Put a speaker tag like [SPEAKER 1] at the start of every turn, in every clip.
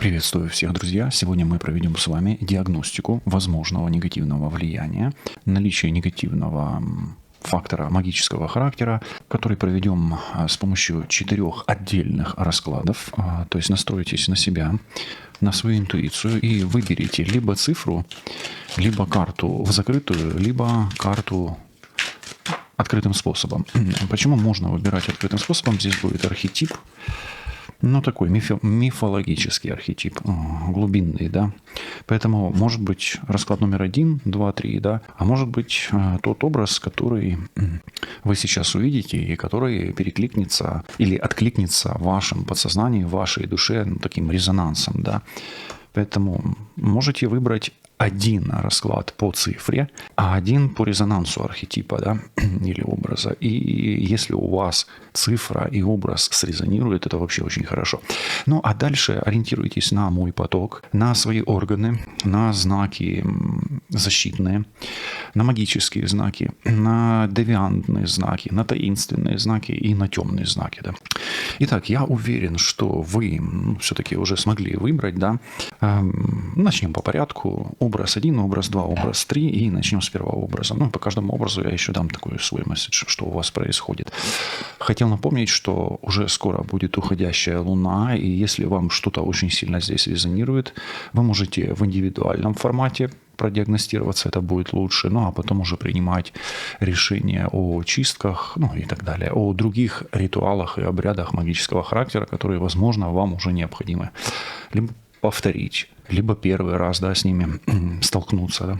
[SPEAKER 1] Приветствую всех, друзья! Сегодня мы проведем с вами диагностику возможного негативного влияния, наличия негативного фактора магического характера, который проведем с помощью 4 отдельных раскладов. То есть настройтесь на себя, на свою интуицию и выберите либо цифру, либо карту в закрытую, либо карту открытым способом. Почему можно выбирать открытым способом? Здесь будет архетип. Такой мифологический архетип, глубинный, да. Поэтому может быть расклад номер 1, 2, 3, да. А может быть тот образ, который вы сейчас увидите и который перекликнется или откликнется в вашем подсознании, в вашей душе таким резонансом, да. Поэтому можете выбрать один расклад по цифре, а один по резонансу архетипа, да, или образа. И если у вас цифра и образ срезонируют, это вообще очень хорошо. А дальше ориентируйтесь на мой поток, на свои органы, на знаки защитные, на магические знаки, на девиантные знаки, на таинственные знаки и на темные знаки. Да. Итак, я уверен, что вы все-таки уже смогли выбрать. Да. Начнем по порядку. Образ 1, образ 2, образ 3 и начнем с первого образа. По каждому образу я еще дам такой свой месседж, что у вас происходит. Хотел напомнить, что уже скоро будет уходящая луна, и если вам что-то очень сильно здесь резонирует, вы можете в индивидуальном формате продиагностироваться, это будет лучше, а потом уже принимать решения о чистках, и так далее, о других ритуалах и обрядах магического характера, которые, возможно, вам уже необходимы. Либо повторить, либо первый раз, да, с ними столкнуться. Да.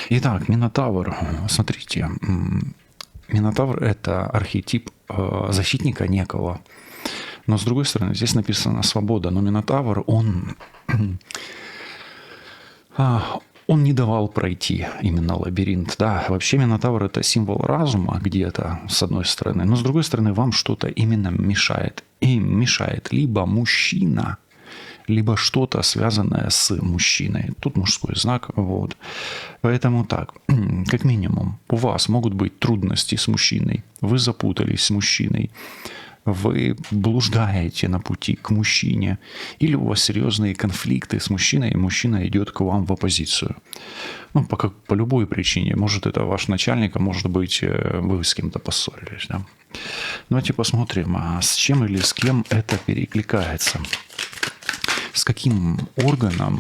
[SPEAKER 1] Итак, Минотавр. Смотрите, Минотавр – это архетип защитника некого. Но, с другой стороны, здесь написано «свобода». Но Минотавр, он не давал пройти именно лабиринт. Да, вообще Минотавр – это символ разума где-то, с одной стороны. Но, с другой стороны, вам что-то именно мешает. И мешает либо мужчина, либо что-то связанное с мужчиной. Тут мужской знак. Вот. Поэтому так, как минимум, у вас могут быть трудности с мужчиной. Вы запутались с мужчиной. Вы блуждаете на пути к мужчине. Или у вас серьезные конфликты с мужчиной, и мужчина идет к вам в оппозицию. По любой причине. Может, это ваш начальник, а может быть, вы с кем-то поссорились. Да? Давайте посмотрим, с чем или с кем это перекликается. С каким органом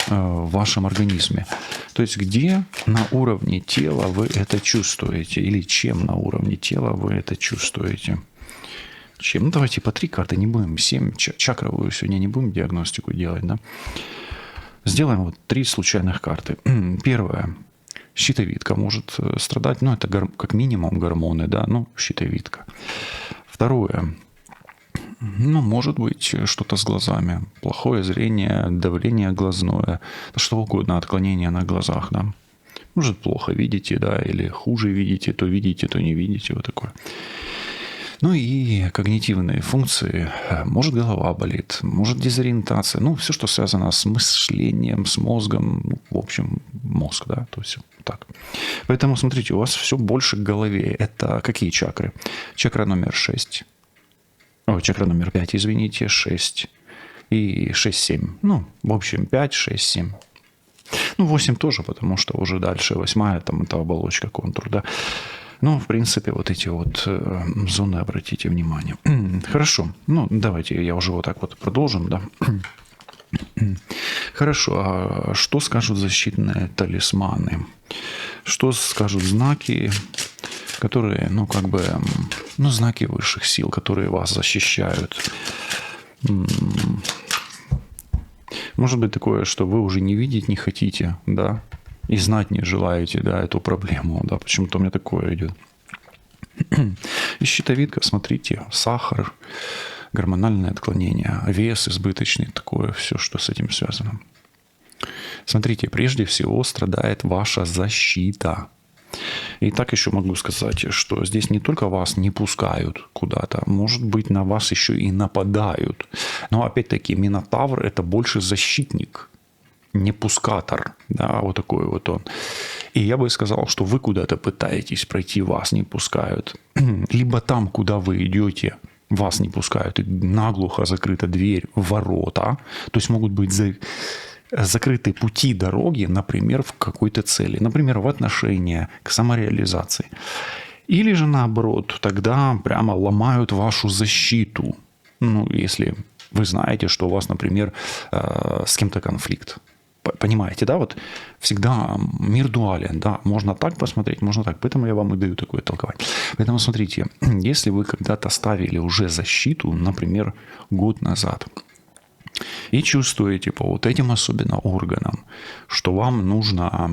[SPEAKER 1] в вашем организме. То есть где на уровне тела вы это чувствуете, или чем на уровне тела вы это чувствуете. Чем? Давайте по 3 карты, не будем 7 чакровую сегодня не будем диагностику делать. Да? Сделаем 3 случайных карты. Первая. Щитовидка может страдать, это как минимум гормоны, да, щитовидка. Второе. Может быть, что-то с глазами. Плохое зрение, давление глазное, что угодно, отклонение на глазах, да. Может, плохо видите, да, или хуже видите, то не видите, вот такое. И когнитивные функции. Может, голова болит, может, дезориентация. Все, что связано с мышлением, с мозгом. В общем, мозг, да, то есть так. Поэтому, смотрите, у вас все больше к голове. Это какие чакры? Чакра номер 6. Чакра номер 5, извините, 6 и 6-7. В общем, 5, 6, 7. 8 тоже, потому что уже дальше 8-я, там это оболочка, контур, да. В принципе, эти зоны обратите внимание. Хорошо. Давайте я уже продолжим, да. Хорошо. А что скажут защитные талисманы? Что скажут знаки, которые, знаки высших сил, которые вас защищают? Может быть такое, что вы уже не видеть не хотите, да, и знать не желаете, да, эту проблему, да, почему-то у меня такое идет. И щитовидка, смотрите, сахар, гормональное отклонение, вес избыточный, такое все, что с этим связано. Смотрите, прежде всего страдает ваша защита. И так еще могу сказать, что здесь не только вас не пускают куда-то, может быть, на вас еще и нападают. Но опять-таки Минотавр – это больше защитник, не пускатор. Да, такой он. И я бы сказал, что вы куда-то пытаетесь пройти, вас не пускают. Либо там, куда вы идете, вас не пускают, и наглухо закрыта дверь, ворота, то есть могут быть закрыты пути дороги, например, в какой-то цели, например, в отношения, к самореализации. Или же наоборот, тогда прямо ломают вашу защиту. Ну, если вы знаете, что у вас, например, с кем-то конфликт. Понимаете, да? Вот всегда мир дуален, да? Можно так посмотреть, можно так. Поэтому я вам и даю такое толкование. Поэтому смотрите, если вы когда-то ставили уже защиту, например, год назад, и чувствуете по вот этим особенно органам, что вам нужно,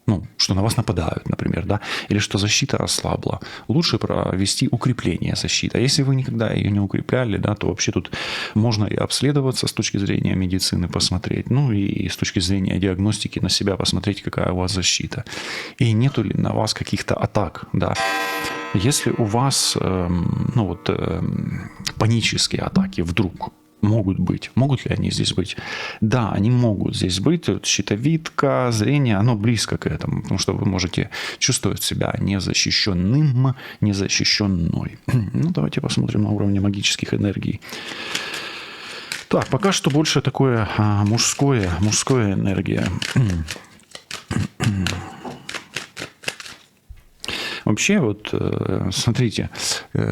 [SPEAKER 1] ну, что на вас нападают, например, да, или что защита ослабла, лучше провести укрепление защиты. А если вы никогда ее не укрепляли, да, то вообще тут можно и обследоваться с точки зрения медицины, посмотреть, ну и с точки зрения диагностики на себя посмотреть, какая у вас защита. И нету ли на вас каких-то атак, да. Если у вас, панические атаки вдруг могут ли они здесь быть? Да, они могут здесь быть. Вот щитовидка, зрение, оно близко к этому, потому что вы можете чувствовать себя незащищенным, незащищенной. Ну, давайте посмотрим на уровне магических энергий. Так, пока что больше такое мужская энергия. Вообще, вот смотрите,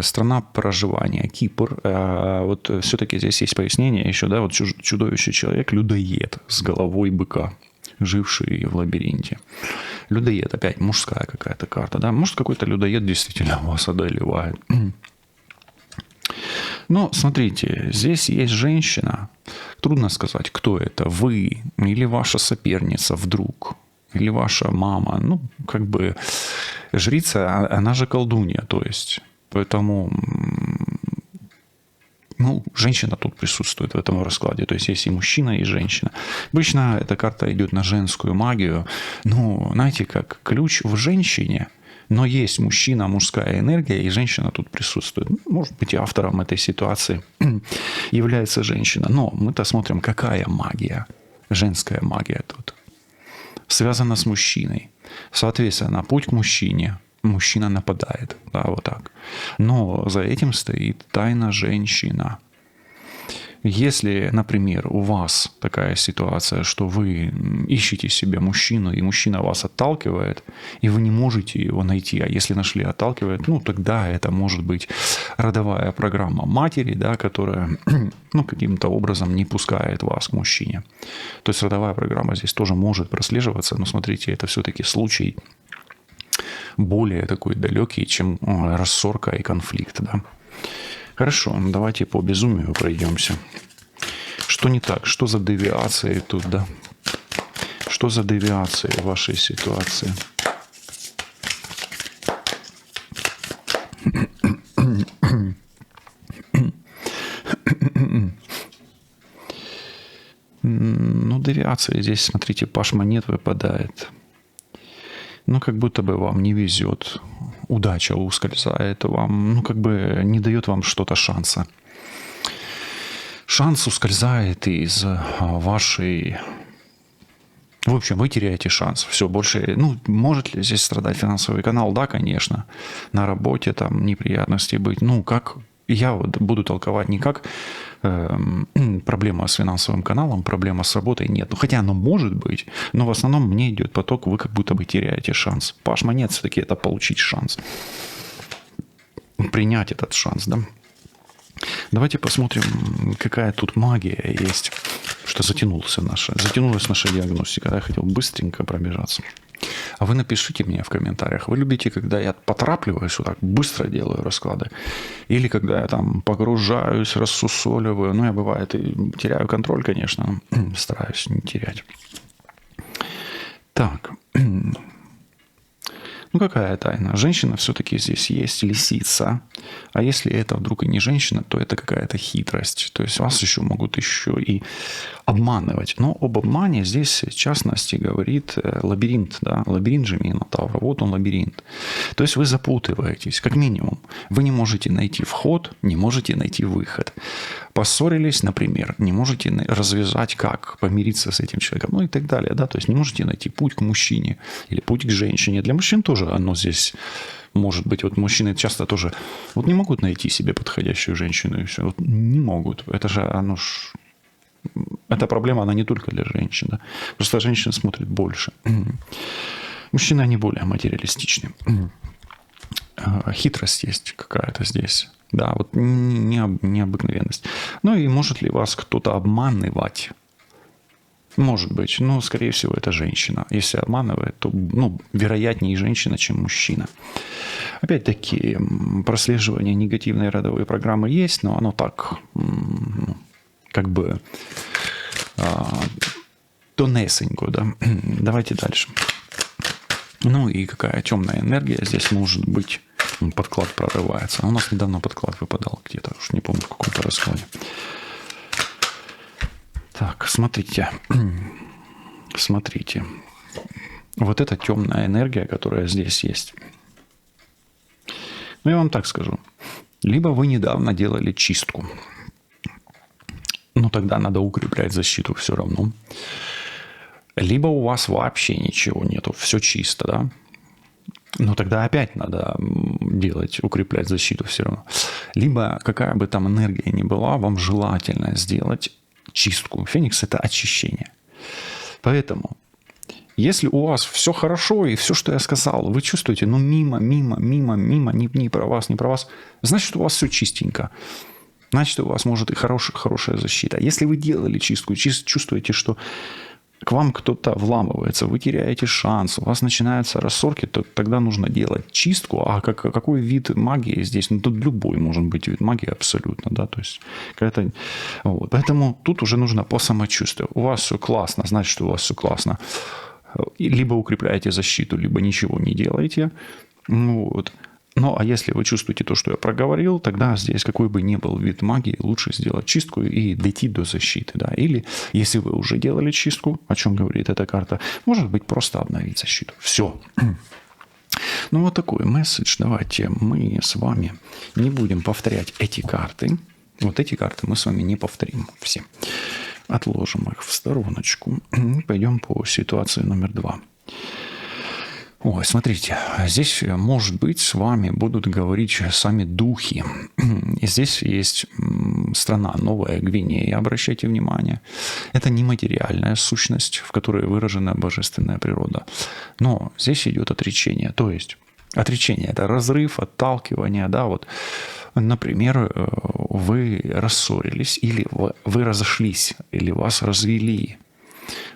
[SPEAKER 1] страна проживания, Кипр, вот все-таки здесь есть пояснение еще, да, вот чудовище человек, людоед с головой быка, живший в лабиринте. Людоед, опять мужская какая-то карта, да, может какой-то людоед действительно вас одолевает. Но смотрите, здесь есть женщина, трудно сказать, кто это, вы или ваша соперница вдруг, или ваша мама, ну, как бы жрица, она же колдунья, то есть, поэтому, ну, женщина тут присутствует в этом раскладе, то есть есть и мужчина, и женщина. Обычно эта карта идет на женскую магию, ну, знаете, как ключ в женщине, но есть мужчина, мужская энергия, и женщина тут присутствует. Может быть, и автором этой ситуации является женщина, но мы-то смотрим, какая магия, женская магия тут. Связана с мужчиной. Соответственно, путь к мужчине. Мужчина нападает. Да, вот так. Но за этим стоит тайна женщина. Если, например, у вас такая ситуация, что вы ищете себе мужчину, и мужчина вас отталкивает, и вы не можете его найти, а если нашли, отталкивает, ну, тогда это может быть родовая программа матери, да, которая, ну, каким-то образом не пускает вас к мужчине. То есть родовая программа здесь тоже может прослеживаться, но смотрите, это все-таки случай более такой далекий, чем рассорка и конфликт, да. Хорошо, давайте по безумию пройдемся. Что не так? Что за девиации тут, да? Что за девиации в вашей ситуации? Ну, девиация здесь, смотрите, паш монет выпадает. Ну, как будто бы вам не везет. Удача ускользает вам, ну, как бы не дает вам что-то шанса. Шанс ускользает из вашей... В общем, вы теряете шанс. Все, больше... Ну, может ли здесь страдать финансовый канал? Да, конечно. На работе там неприятности быть. Ну, как... Я вот буду толковать не как проблема с финансовым каналом, проблема с работой нет. Ну, хотя оно может быть, но в основном мне идет поток, вы как будто бы теряете шанс. Паш монет все-таки это получить шанс. Принять этот шанс, да? Давайте посмотрим, какая тут магия есть. Что затянулась наша диагностика. Да? Я хотел быстренько пробежаться. А вы напишите мне в комментариях, вы любите, когда я поторапливаюсь, вот так быстро делаю расклады, или когда я там погружаюсь, рассусоливаю. Ну, я бывает и теряю контроль, конечно, но стараюсь не терять. Так. Ну, какая тайна? Женщина все-таки здесь есть, лисица. А если это вдруг и не женщина, то это какая-то хитрость. То есть вас еще могут еще и обманывать. Но об обмане здесь, в частности, говорит лабиринт. Да? Лабиринт же Минотавра. Вот он лабиринт. То есть вы запутываетесь, как минимум. Вы не можете найти вход, не можете найти выход. Поссорились, например, не можете развязать, как помириться с этим человеком, ну и так далее. Да? То есть не можете найти путь к мужчине или путь к женщине. Для мужчин тоже оно здесь Может быть, вот мужчины часто тоже вот не могут найти себе подходящую женщину и все. Вот не могут. Это же оно ж... Эта проблема, она не только для женщин. Да? Просто женщина смотрит больше. Мужчины, они более материалистичны. Хитрость есть какая-то здесь. Да, вот необыкновенность. Ну и может ли вас кто-то обманывать? Может быть, но, скорее всего, это женщина. Если обманывает, то, вероятнее женщина, чем мужчина. Опять-таки, прослеживание негативной родовой программы есть, но оно так, как бы, тонесенько, да. Давайте дальше. Ну и какая темная энергия здесь может быть. Подклад прорывается. У нас недавно подклад выпадал где-то, уж не помню, в каком-то раскладе. Так, смотрите. Смотрите. Вот эта темная энергия, которая здесь есть. Ну, я вам так скажу. Либо вы недавно делали чистку. Ну, тогда надо укреплять защиту все равно. Либо у вас вообще ничего нету, все чисто, да? Ну, тогда опять надо делать, укреплять защиту все равно. Либо, какая бы там энергия ни была, вам желательно сделать чистку. Феникс – это очищение. Поэтому, если у вас все хорошо, и все, что я сказал, вы чувствуете, мимо, не про вас, значит, у вас все чистенько. Значит, у вас может и хорошая защита. Если вы делали чистку, чувствуете, что к вам кто-то вламывается, вы теряете шанс, у вас начинаются рассорки, то тогда нужно делать чистку. А какой вид магии здесь? Ну, тут любой может быть вид магии абсолютно, да, то есть какая-то... Вот. Поэтому тут уже нужно по самочувствию. У вас все классно, значит, что у вас все классно. Либо укрепляете защиту, либо ничего не делаете. Вот. Ну, а если вы чувствуете то, что я проговорил, тогда здесь, какой бы ни был вид магии, лучше сделать чистку и дойти до защиты. Да? Или, если вы уже делали чистку, о чем говорит эта карта, может быть, просто обновить защиту. Все. Ну, вот такой месседж. Давайте мы с вами не будем повторять эти карты. Вот эти карты мы с вами не повторим все. Отложим их в стороночку. И пойдем по ситуации номер 2. Ой, смотрите, здесь, может быть, с вами будут говорить сами духи. И здесь есть страна Новая Гвинея, обращайте внимание. Это нематериальная сущность, в которой выражена божественная природа. Но здесь идет отречение. То есть отречение – это разрыв, отталкивание. Да, вот. Например, вы рассорились, или вы разошлись, или вас развели.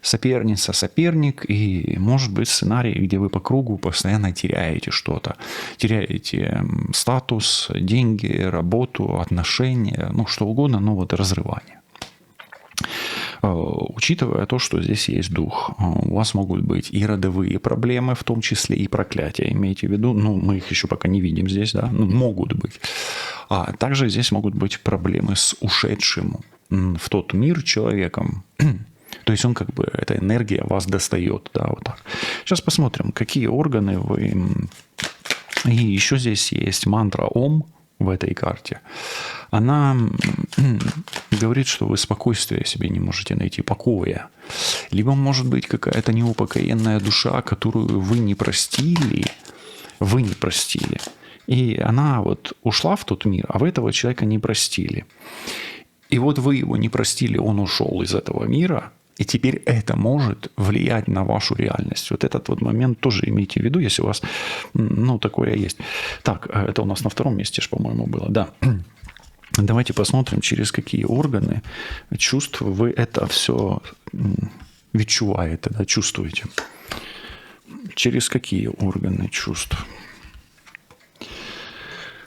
[SPEAKER 1] Соперница, соперник, и может быть сценарий, где вы по кругу постоянно теряете что-то. Теряете статус, деньги, работу, отношения, ну что угодно, но вот разрывание. Учитывая то, что здесь есть дух, у вас могут быть и родовые проблемы, в том числе и проклятия, имейте в виду, ну мы их еще пока не видим здесь, да, ну, могут быть. А также здесь могут быть проблемы с ушедшим в тот мир человеком. То есть он как бы, эта энергия вас достает, да, вот так. Сейчас посмотрим, какие органы вы... И еще здесь есть мантра Ом в этой карте. Она говорит, что вы спокойствия себе не можете найти, покоя. Либо может быть какая-то неупокоенная душа, которую вы не простили. И она вот ушла в тот мир, а вы этого человека не простили. И вот вы его не простили, он ушел из этого мира. И теперь это может влиять на вашу реальность. Вот этот вот момент тоже имейте в виду, если у вас, ну, такое есть. Так, это у нас на втором месте, по-моему, было, да. Давайте посмотрим, через какие органы чувств вы это все відчуваєте, да, чувствуете. Через какие органы чувств?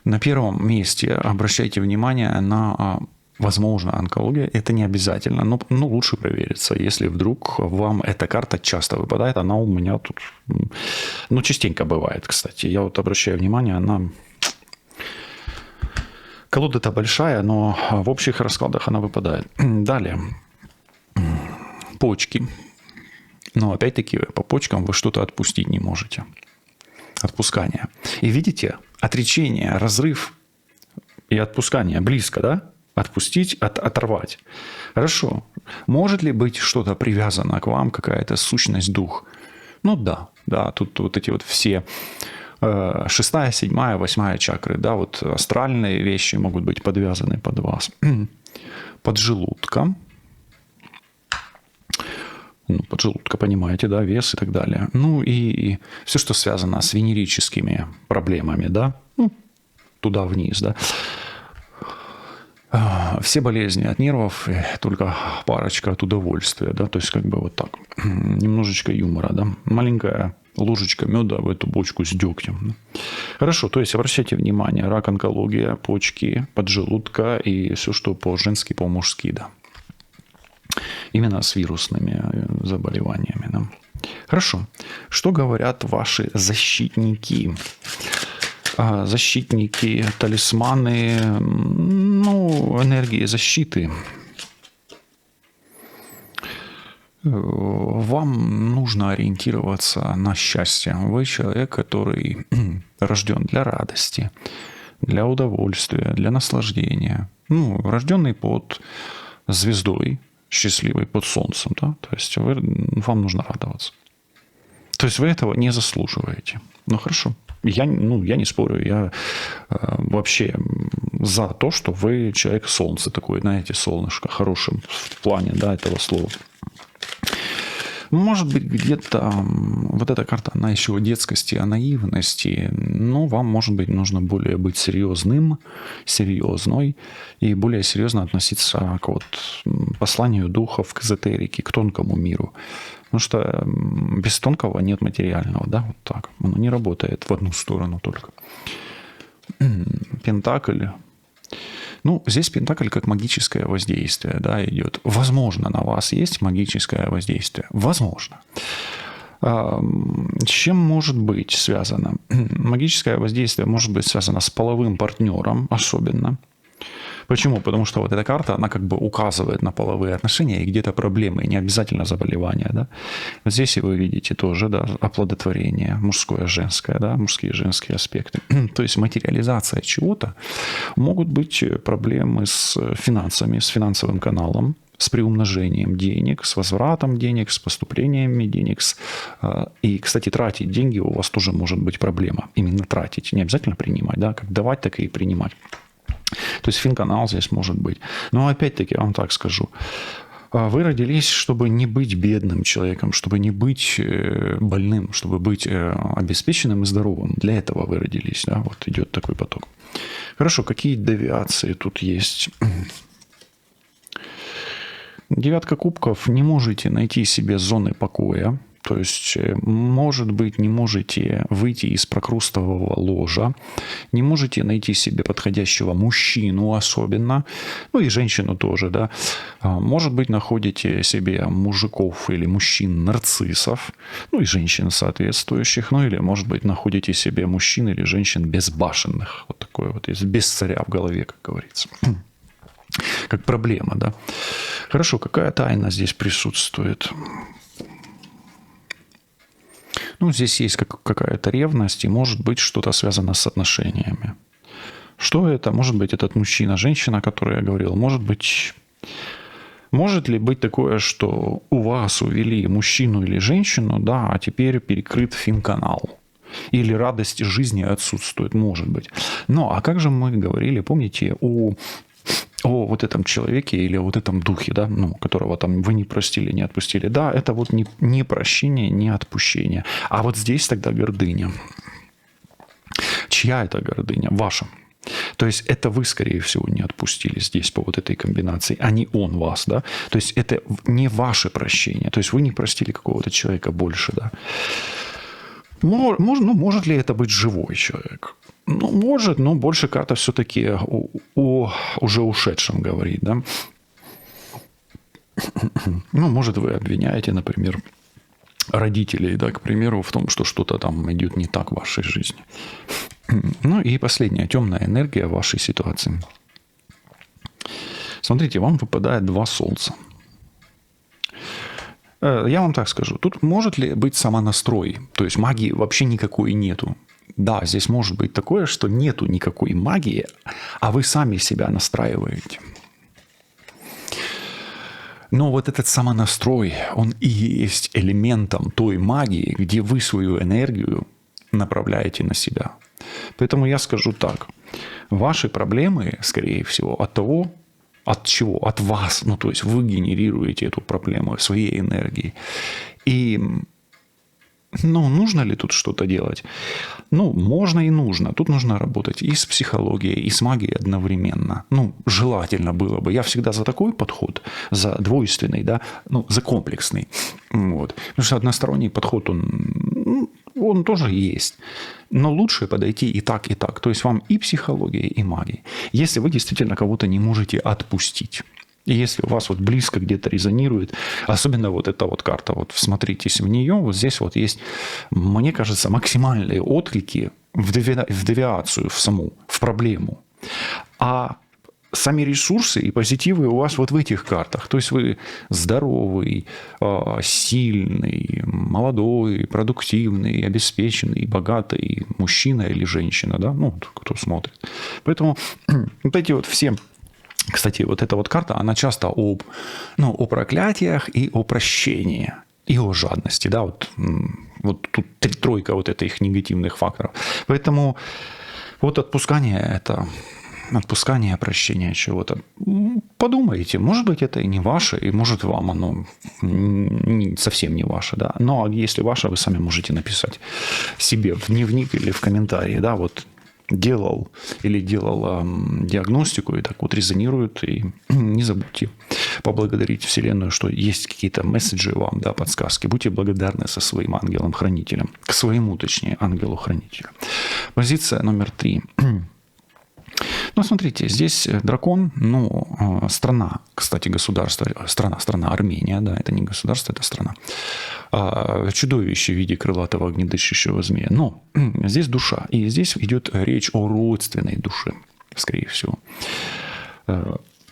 [SPEAKER 1] На первом месте обращайте внимание на... Возможно, онкология. Это не обязательно, но лучше провериться. Если вдруг вам эта карта часто выпадает, она у меня тут, ну, частенько бывает, кстати. Я вот обращаю внимание, она... Колода-то большая, но в общих раскладах она выпадает. Далее. Почки. Но опять-таки по почкам вы что-то отпустить не можете. Отпускание. И видите, отречение, разрыв и отпускание близко, да? Отпустить, оторвать. Хорошо. Может ли быть что-то привязано к вам, какая-то сущность, дух? Ну да, тут вот эти вот все 6, 7, 8 чакры, да, вот астральные вещи могут быть подвязаны под вас. Поджелудка. Ну, поджелудка, понимаете, да, вес и так далее. Ну и все, что связано с венерическими проблемами, да, ну, туда вниз, да. Все болезни от нервов, только парочка от удовольствия, да, то есть как бы вот так, немножечко юмора, да, маленькая ложечка меда в эту бочку с дегтем. Хорошо, то есть обращайте внимание, рак, онкология, почки, поджелудка и все, что по-женски, по-мужски, да. Именно с вирусными заболеваниями, да. Хорошо, что говорят ваши защитники? Защитники, талисманы, ну, энергии защиты. Вам нужно ориентироваться на счастье. Вы человек, который рожден для радости, для удовольствия, для наслаждения. Ну, рожденный под звездой, счастливый под солнцем, да? То есть вам нужно радоваться. То есть вы этого не заслуживаете. Ну, хорошо. Я не спорю, я вообще за то, что вы человек солнце такой, знаете, солнышко, хорошим в плане, да, этого слова. Может быть, где-то вот эта карта, она еще о детскости, о наивности, но вам, может быть, нужно более быть серьезной и более серьезно относиться к вот посланию духов, к эзотерике, к тонкому миру. Потому что без тонкого нет материального, да, вот так. Оно не работает в одну сторону только. Пентакль. Ну, здесь Пентакль как магическое воздействие, да, идет. Возможно, на вас есть магическое воздействие. Возможно. С чем может быть связано? Магическое воздействие может быть связано с половым партнером особенно. Почему? Потому что вот эта карта, она как бы указывает на половые отношения и где-то проблемы, не обязательно заболевания, да. Вот здесь и вы видите тоже, да, оплодотворение, мужское, женское, да, мужские и женские аспекты. То есть материализация чего-то, могут быть проблемы с финансами, с финансовым каналом, с приумножением денег, с возвратом денег, с поступлениями денег. И, кстати, тратить деньги у вас тоже может быть проблема. Именно тратить, не обязательно принимать, да, как давать, так и принимать. То есть финканал здесь может быть. Но опять-таки, я вам так скажу. Вы родились, чтобы не быть бедным человеком, чтобы не быть больным, чтобы быть обеспеченным и здоровым. Для этого вы родились. Да? Вот идет такой поток. Хорошо, какие девиации тут есть? Девятка кубков. Не можете найти себе зоны покоя. То есть, может быть, не можете выйти из прокрустового ложа, не можете найти себе подходящего мужчину особенно, ну и женщину тоже, да. Может быть, находите себе мужиков или мужчин-нарциссов, ну и женщин соответствующих, ну или, может быть, находите себе мужчин или женщин безбашенных. Вот такое вот есть, без царя в голове, как говорится. Как проблема, да. Хорошо, какая тайна здесь присутствует? Ну, здесь есть какая-то ревность, и может быть что-то связано с отношениями. Что это? Может быть, этот мужчина, женщина, о которой я говорил. Может ли быть такое, что у вас увели мужчину или женщину, да, а теперь перекрыт финканал? Или радость жизни отсутствует? Может быть. Но, а как же мы говорили, помните, о вот этом человеке или о вот этом духе, да, ну, которого там вы не простили, не отпустили. Да, это вот не прощение, не отпущение. А вот здесь тогда гордыня. Чья это гордыня? Ваша. То есть это вы, скорее всего, не отпустили здесь по вот этой комбинации, а не он вас, да. То есть это не ваше прощение. То есть вы не простили какого-то человека больше, да. Может ли это быть живой человек? Ну, может, но больше карта все-таки о уже ушедшем говорит, да. Ну, может, вы обвиняете, например, родителей, да, к примеру, в том, что что-то там идет не так в вашей жизни. Ну и последняя, темная энергия в вашей ситуации. Смотрите, вам выпадает 2 солнца. Я вам так скажу, тут может ли быть самонастрой? То есть магии вообще никакой нету. Да, здесь может быть такое, что нету никакой магии, а вы сами себя настраиваете. Но вот этот самонастрой, он и есть элементом той магии, где вы свою энергию направляете на себя. Поэтому я скажу так. Ваши проблемы, скорее всего, от того, от чего? От вас. Ну, то есть вы генерируете эту проблему своей энергией. И нужно ли тут что-то делать? Можно и нужно. Тут нужно работать и с психологией, и с магией одновременно. Желательно было бы. Я всегда за такой подход, за двойственный, да, за комплексный. Вот. Потому что односторонний подход, он тоже есть. Но лучше подойти и так, и так. То есть вам и психология, и магия. Если вы действительно кого-то не можете отпустить. И если у вас близко где-то резонирует, особенно эта карта, всмотритесь в нее, здесь есть, мне кажется, максимальные отклики в девиацию, в проблему. А сами ресурсы и позитивы у вас в этих картах. То есть вы здоровый, сильный, молодой, продуктивный, обеспеченный, богатый мужчина или женщина, да, кто смотрит. Поэтому эти все... Кстати, эта карта, она часто о проклятиях и о прощении, и о жадности. Да? Тут тройка этих негативных факторов. Поэтому отпускание – это отпускание, прощение чего-то. Подумайте, может быть, это и не ваше, и может вам оно совсем не ваше. Да? Но если ваше, вы сами можете написать себе в дневник или в комментарии, да, делал или делала диагностику, и так резонирует. И не забудьте поблагодарить Вселенную, что есть какие-то месседжи вам, да, подсказки. Будьте благодарны со своим ангелом-хранителем. К своему, точнее, ангелу-хранителю. Позиция номер 3. Смотрите, здесь дракон, страна, кстати, государство, страна Армения, да, это не государство, это страна. Чудовище в виде крылатого огнедышащего змея. Но здесь душа, и здесь идет речь о родственной душе, скорее всего.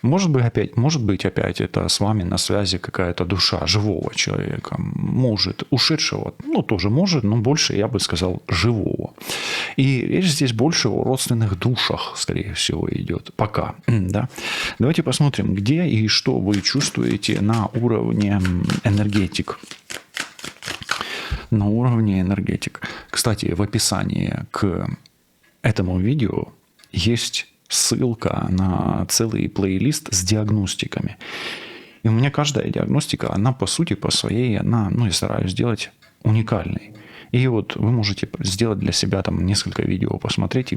[SPEAKER 1] Может быть, опять это с вами на связи какая-то душа живого человека. Может, ушедшего, тоже может, но больше, я бы сказал, живого. И речь здесь больше о родственных душах, скорее всего, идет. Пока. Да? Давайте посмотрим, где и что вы чувствуете на уровне энергетик. На уровне энергетик. Кстати, в описании к этому видео есть ссылка на целый плейлист с диагностиками. И у меня каждая диагностика, она по сути, по своей, я стараюсь сделать уникальной. И вы можете сделать для себя несколько видео, посмотреть,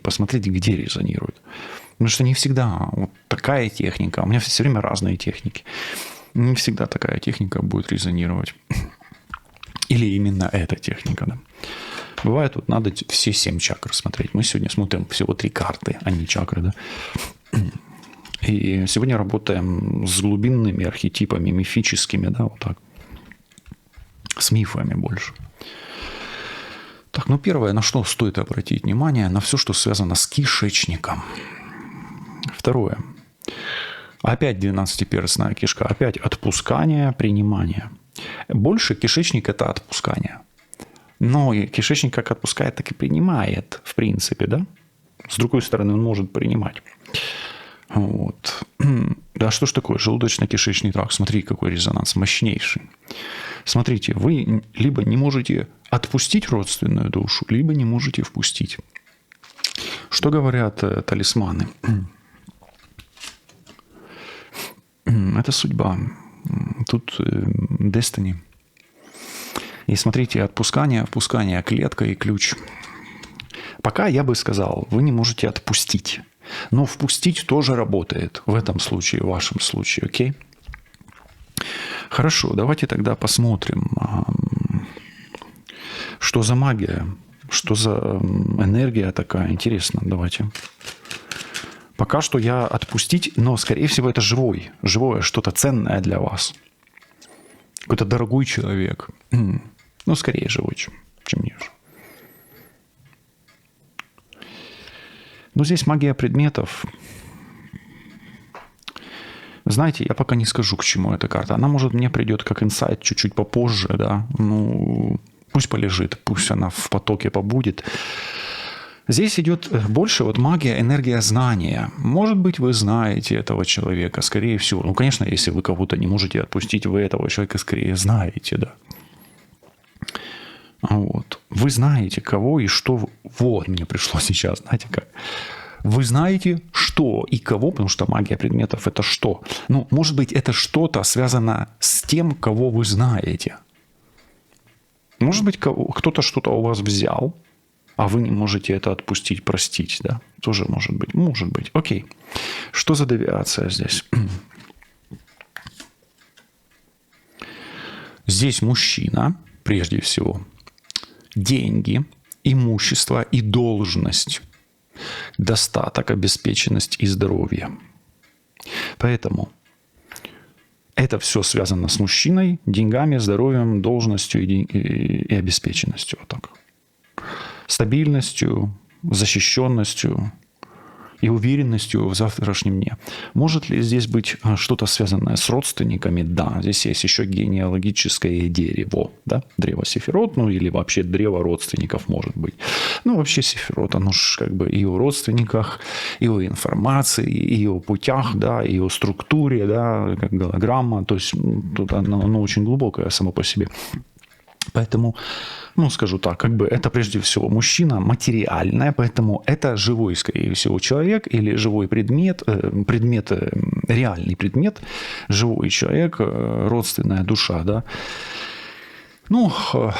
[SPEAKER 1] где резонирует. Потому что не всегда такая техника, у меня все время разные техники. Не всегда такая техника будет резонировать. Или именно эта техника, да. Бывает, надо все 7 чакр смотреть. Мы сегодня смотрим всего 3 карты, а не чакры, да. И сегодня работаем с глубинными архетипами, мифическими, да, так. С мифами больше. Так, первое, на что стоит обратить внимание, на все, что связано с кишечником. Второе. Опять 12-перстная кишка, опять отпускание, принимание. Больше кишечник – это отпускание. Но кишечник как отпускает, так и принимает, в принципе, да? С другой стороны, он может принимать. Да что ж такое желудочно-кишечный тракт? Смотри, какой резонанс мощнейший. Смотрите, вы либо не можете отпустить родственную душу, либо не можете впустить. Что говорят талисманы? Это судьба. Тут destiny. И смотрите, отпускание, впускание, клетка и ключ. Пока я бы сказал, вы не можете отпустить. Но впустить тоже работает в этом случае, в вашем случае, окей? Хорошо, давайте тогда посмотрим, что за магия, что за энергия такая. Интересно, давайте. Пока что я отпустить, но, скорее всего, это живое, что-то ценное для вас. Какой-то дорогой человек. Скорее живой, чем ниже. Но здесь магия предметов. Знаете, я пока не скажу, к чему эта карта. Она, может, мне придет как инсайт чуть-чуть попозже, да. Пусть полежит, пусть она в потоке побудет. Здесь идет больше магия, энергия знания. Может быть, вы знаете этого человека, скорее всего. Конечно, если вы кого-то не можете отпустить, вы этого человека скорее знаете, да. Вот. Вы знаете, кого и что... Вот, мне пришло сейчас, знаете как? Вы знаете, что и кого, потому что магия предметов – это что? Ну, может быть, это что-то связано с тем, кого вы знаете. Может быть, кто-то что-то у вас взял, а вы не можете это отпустить, простить, да? Тоже может быть. Может быть. Окей. Что за девиация здесь? Здесь мужчина, прежде всего, деньги, имущество и должность, достаток, обеспеченность и здоровье. Поэтому это все связано с мужчиной, деньгами, здоровьем, должностью и обеспеченностью. Вот так. Стабильностью, защищенностью и уверенностью в завтрашнем дне. Может ли здесь быть что-то связанное с родственниками? Да, здесь есть еще генеалогическое дерево. Да? Древо Сефирот, ну или вообще древо родственников может быть. Ну вообще Сефирот, оно же как бы и о родственниках, и о информации, и о путях, да, и о структуре, да, как голограмма. То есть тут оно очень глубокое само по себе. Поэтому, ну, скажу так, как бы это прежде всего мужчина материальное, поэтому это живой, скорее всего, человек или живой предмет, реальный предмет, живой человек, родственная душа, да. Ну,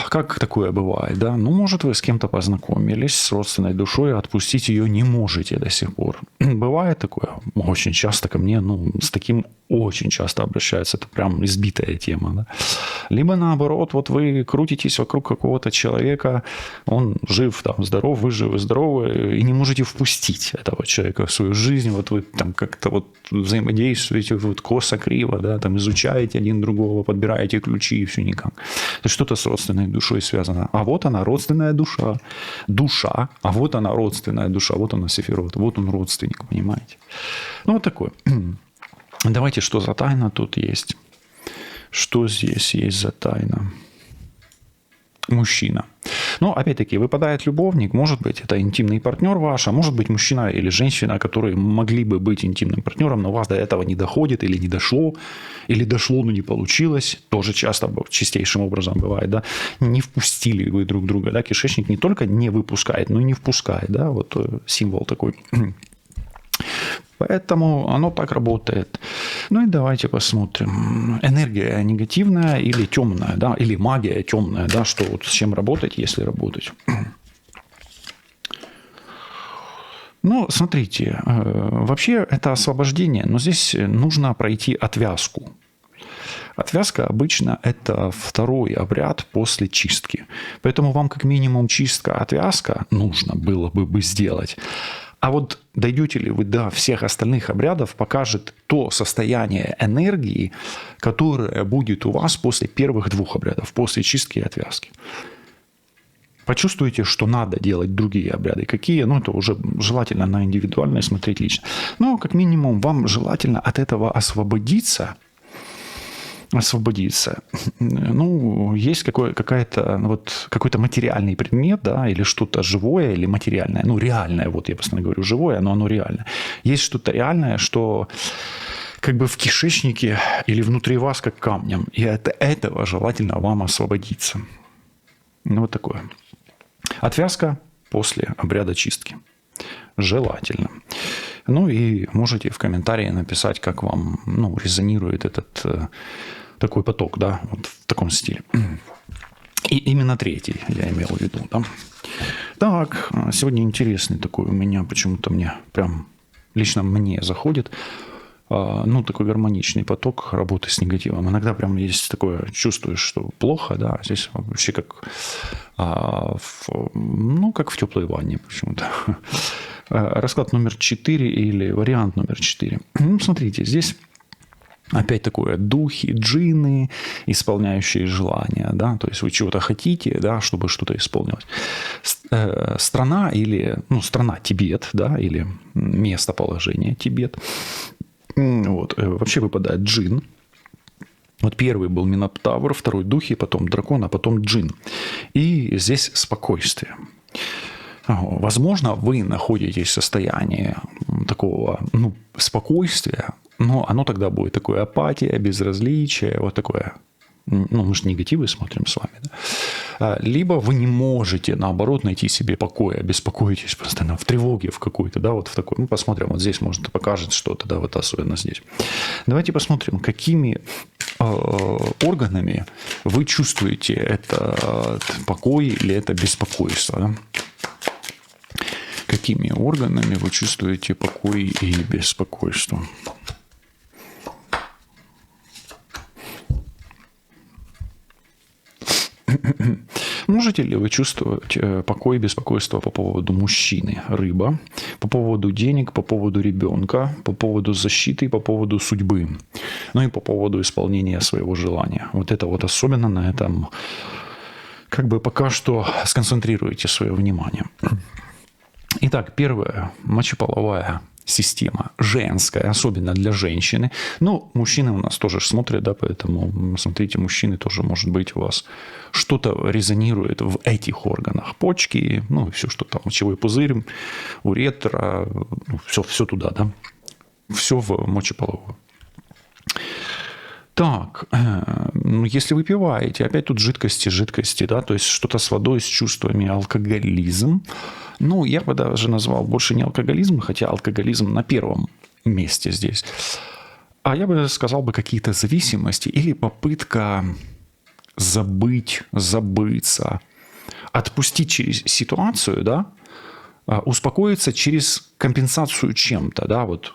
[SPEAKER 1] как такое бывает, да? Ну, может, вы с кем-то познакомились, с родственной душой, отпустить ее не можете до сих пор. Бывает такое? Очень часто ко мне, ну, с таким очень часто обращаются. Это прям избитая тема, да? Либо наоборот, вот вы крутитесь вокруг какого-то человека, он жив, там, здоров, вы живы, здоровы, и не можете впустить этого человека в свою жизнь. Вот вы там как-то вот взаимодействуете, вот косо-криво, да, там изучаете один другого, подбираете ключи и все никак. То есть что-то с родственной душой связано. А вот она, родственная душа. Душа. А вот она, родственная душа. Вот она, Сефирот. Вот он, родственник, понимаете? Ну, вот такое. Давайте, что за тайна тут есть? Что здесь есть за тайна? Мужчина. Но, опять-таки, выпадает любовник. Может быть, это интимный партнер ваш, а может быть, мужчина или женщина, которые могли бы быть интимным партнером, но у вас до этого не доходит или не дошло, или дошло, но не получилось. Тоже часто, чистейшим образом бывает, да. Не впустили вы друг друга, да. Кишечник не только не выпускает, но и не впускает, да. Вот символ такой. Поэтому оно так работает. Ну и давайте посмотрим. Энергия негативная или темная, да, или магия темная, да, что вот с чем работать, если работать. Ну, смотрите, вообще это освобождение, но здесь нужно пройти отвязку. Отвязка обычно это второй обряд после чистки. Поэтому вам как минимум чистка, отвязка нужно было бы сделать. А вот дойдете ли вы до всех остальных обрядов, покажет то состояние энергии, которое будет у вас после первых двух обрядов, после чистки и отвязки. Почувствуете, что надо делать другие обряды. Какие? Ну, это уже желательно на индивидуальное смотреть лично. Но, как минимум, вам желательно от этого освободиться. Ну, есть какой-то материальный предмет, да, или что-то живое, или материальное, ну, реальное, вот я постоянно говорю живое, но оно реальное. Есть что-то реальное, что как бы в кишечнике или внутри вас как камнем, и от этого желательно вам освободиться. Ну, вот такое. Отвязка после обряда чистки. Желательно. Ну, и можете в комментарии написать, как вам, ну, резонирует этот такой поток, да, вот в таком стиле. И именно третий я имел в виду, да. Так, сегодня интересный такой у меня, почему-то лично мне заходит, ну, такой гармоничный поток работы с негативом. Иногда прям есть такое, чувствуешь, что плохо, да, здесь вообще как, как в теплой ванне почему-то. Расклад номер 4 или вариант номер 4. Ну, смотрите, здесь опять такое духи, джинны, исполняющие желания, да, то есть вы чего-то хотите, да, чтобы что-то исполнилось. Страна страна Тибет, да, или местоположение Тибет. Вот, вообще выпадает джин. Вот первый был Минотавр, второй духи, потом дракон, а потом джин. И здесь спокойствие. Возможно, вы находитесь в состоянии такого, спокойствия, но оно тогда будет такое апатия, безразличие, вот такое Ну, мы же негативы смотрим с вами. Да? Либо вы не можете, наоборот, найти себе покоя, беспокоитесь постоянно в тревоге в какой-то, да, вот в такой. Ну, посмотрим, вот здесь, может, покажет что-то, да, вот особенно здесь. Давайте посмотрим, какими органами вы чувствуете это покой или это беспокойство. Да? Какими органами вы чувствуете покой и беспокойство? Можете ли вы чувствовать покой и беспокойство по поводу мужчины, рыба, по поводу денег, по поводу ребенка, по поводу защиты, по поводу судьбы, ну и по поводу исполнения своего желания? Вот это вот особенно на этом, как бы пока что сконцентрируйте свое внимание. Итак, первое, мочеполовая система женская, особенно для женщины. Ну, мужчины у нас тоже смотрят, да, поэтому, смотрите, мужчины тоже, может быть, у вас что-то резонирует в этих органах. Почки, ну, и все, что там, мочевой пузырь, уретра, все туда, да. Все в мочеполовую. Так, ну, если вы пиваете, опять тут жидкости, да, то есть что-то с водой, с чувствами, алкоголизм. Ну, я бы даже назвал больше не алкоголизм, хотя алкоголизм на первом месте здесь. А я бы сказал бы какие-то зависимости или попытка забыться, отпустить через ситуацию, да, успокоиться через компенсацию чем-то, да, вот.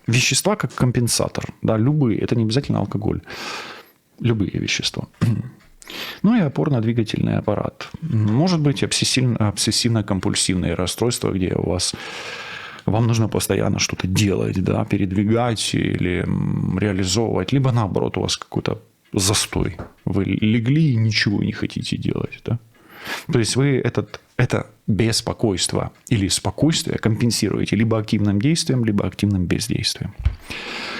[SPEAKER 1] Вещества как компенсатор, да, любые, это не обязательно алкоголь, любые вещества. Ну и опорно-двигательный аппарат. Может быть обсессивно-компульсивные расстройства, где вам нужно постоянно что-то делать, да, передвигать или реализовывать, либо наоборот у вас какой-то застой. Вы легли и ничего не хотите делать, да. То есть вы это беспокойство или спокойствие компенсируете либо активным действием, либо активным бездействием.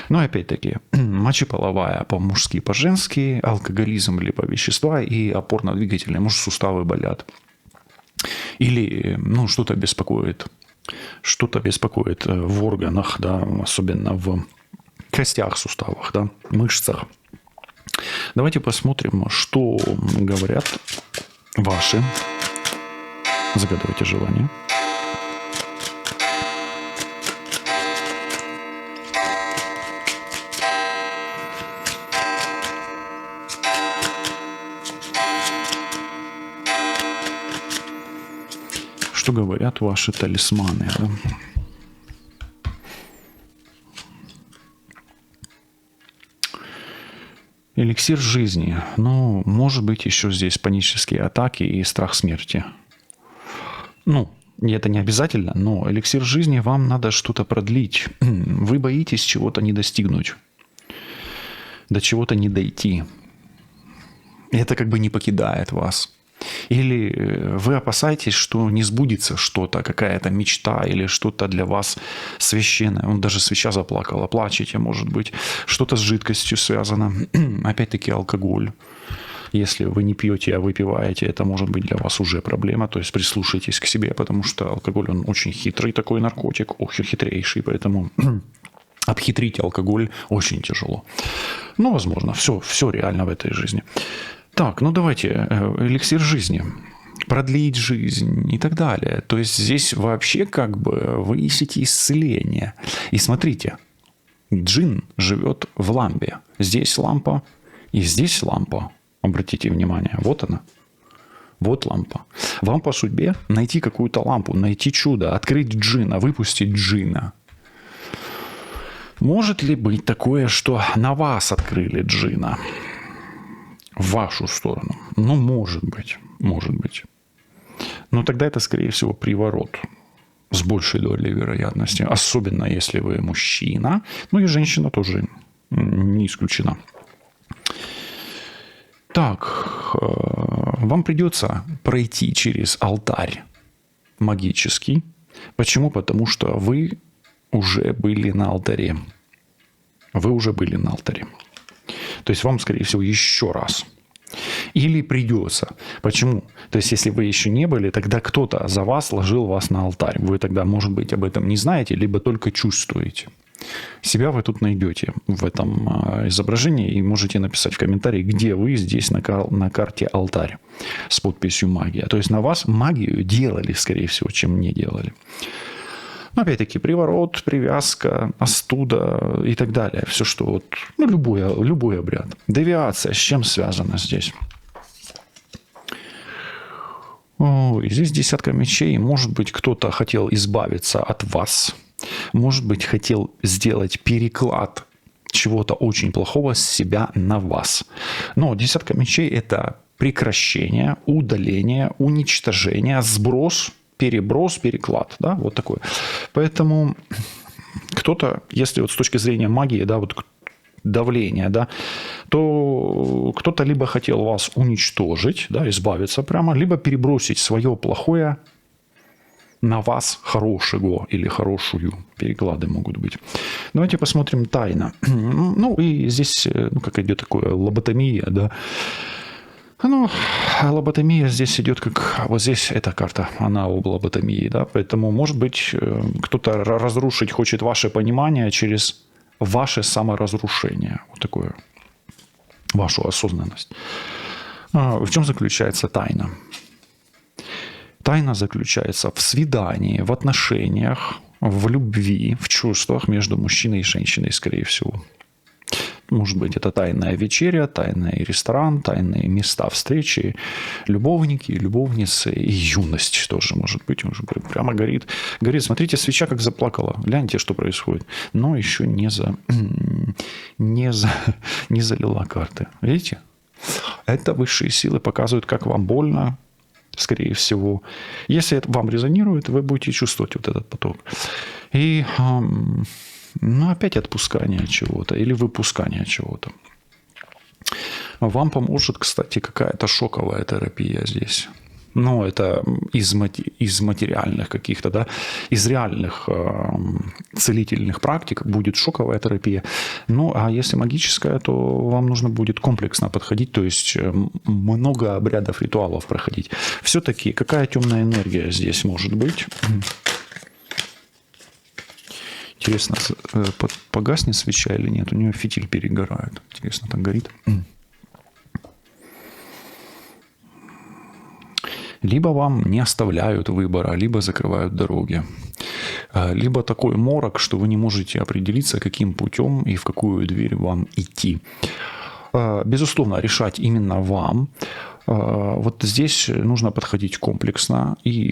[SPEAKER 1] Но опять-таки, мочеполовая по-мужски, по-женски, алкоголизм либо вещества и опорно-двигательные, может, суставы болят. Или ну, что-то беспокоит в органах, да, особенно в костях, суставах, да, мышцах. Давайте посмотрим, что говорят ваши. Загадывайте желание. Что говорят ваши талисманы? Да? Эликсир жизни. Ну, может быть, еще здесь панические атаки и страх смерти. Ну, это не обязательно, но эликсир жизни вам надо что-то продлить. Вы боитесь чего-то не достигнуть, до чего-то не дойти. И это как бы не покидает вас. Или вы опасаетесь, что не сбудется что-то, какая-то мечта или что-то для вас священное. Он даже свеча заплакала, плачете, может быть. Что-то с жидкостью связано. Опять-таки алкоголь. Если вы не пьете, а выпиваете, это может быть для вас уже проблема. То есть прислушайтесь к себе, потому что алкоголь, он очень хитрый такой наркотик, очень хитрейший, поэтому обхитрить алкоголь очень тяжело. Но возможно, все реально в этой жизни. Так, ну давайте, эликсир жизни, продлить жизнь и так далее. То есть здесь вообще как бы вы ищете исцеление. И смотрите, джин живет в лампе. Здесь лампа и здесь лампа. Обратите внимание, вот она. Вот лампа. Вам по судьбе найти какую-то лампу, найти чудо, открыть джина, выпустить джина. Может ли быть такое, что на вас открыли джина? В вашу сторону? Ну, может быть. Но тогда это, скорее всего, приворот. С большей долей вероятности. Особенно, если вы мужчина. Ну и женщина тоже не исключена. Так, вам придется пройти через алтарь магический. Почему? Потому что вы уже были на алтаре. То есть вам, скорее всего, еще раз. Или придется. Почему? То есть если вы еще не были, тогда кто-то за вас ложил вас на алтарь. Вы тогда, может быть, об этом не знаете, либо только чувствуете. Себя вы тут найдете в этом изображении и можете написать в комментарии, где вы здесь на карте алтарь с подписью «Магия». То есть на вас магию делали, скорее всего, чем не делали. Но опять-таки приворот, привязка, остуда и так далее. Все, что вот, ну, любой обряд. Девиация с чем связана здесь? Ой, здесь десятка мечей. Может быть, кто-то хотел избавиться от вас. Может быть, хотел сделать переклад чего-то очень плохого с себя на вас. Но десятка мечей – это прекращение, удаление, уничтожение, сброс, переброс, переклад. Да, вот такой. Поэтому кто-то, если вот с точки зрения магии, да, вот давления, да, то кто-то либо хотел вас уничтожить, да, избавиться прямо, либо перебросить свое плохое на вас хорошего или хорошую. Переклады могут быть. Давайте посмотрим тайна. Ну, и здесь, ну, как идет такое лоботомия, да. Ну, лоботомия здесь идет как... Вот здесь эта карта, она об лоботомии, да. Поэтому, может быть, кто-то разрушить хочет ваше понимание через ваше саморазрушение. Вот такое. Вашу осознанность. В чем заключается тайна? Тайна заключается в свидании, в отношениях, в любви, в чувствах между мужчиной и женщиной, скорее всего. Может быть, это тайная вечеря, тайный ресторан, тайные места встречи, любовники, любовницы и юность тоже может быть. Уже прямо горит. Горит. Смотрите, свеча как заплакала. Гляньте, что происходит. Но еще не залила карты. Видите? Это высшие силы показывают, как вам больно, скорее всего. Если это вам резонирует, вы будете чувствовать вот этот поток. И... ну, опять отпускание чего-то или выпускание чего-то. Вам поможет, кстати, какая-то шоковая терапия здесь. Ну, это из материальных каких-то, да, из реальных целительных практик будет шоковая терапия. Ну, а если магическая, то вам нужно будет комплексно подходить, то есть много обрядов, ритуалов проходить. Все-таки какая темная энергия здесь может быть? Интересно, погаснет свеча или нет? У нее фитиль перегорает. Интересно, так горит. Либо вам не оставляют выбора, либо закрывают дороги. Либо такой морок, что вы не можете определиться, каким путем и в какую дверь вам идти. Безусловно, решать именно вам. Вот здесь нужно подходить комплексно и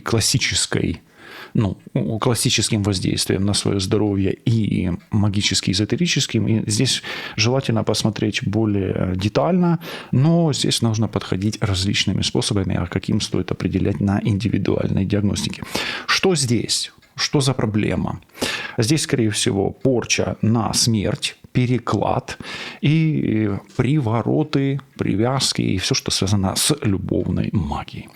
[SPEAKER 1] классическим воздействием на свое здоровье и магически эзотерическим. И здесь желательно посмотреть более детально, но здесь нужно подходить различными способами, а каким стоит определять на индивидуальной диагностике. Что здесь? Что за проблема? Здесь, скорее всего, порча на смерть, переклад и привороты, привязки и все, что связано с любовной магией.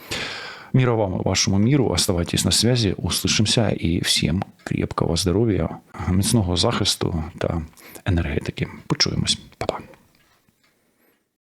[SPEAKER 1] Мира вам и вашему миру. Оставайтесь на связі. Услышимося і всім крепкого здоров'я, міцного захисту та енергетики. Почуємось. Па-па.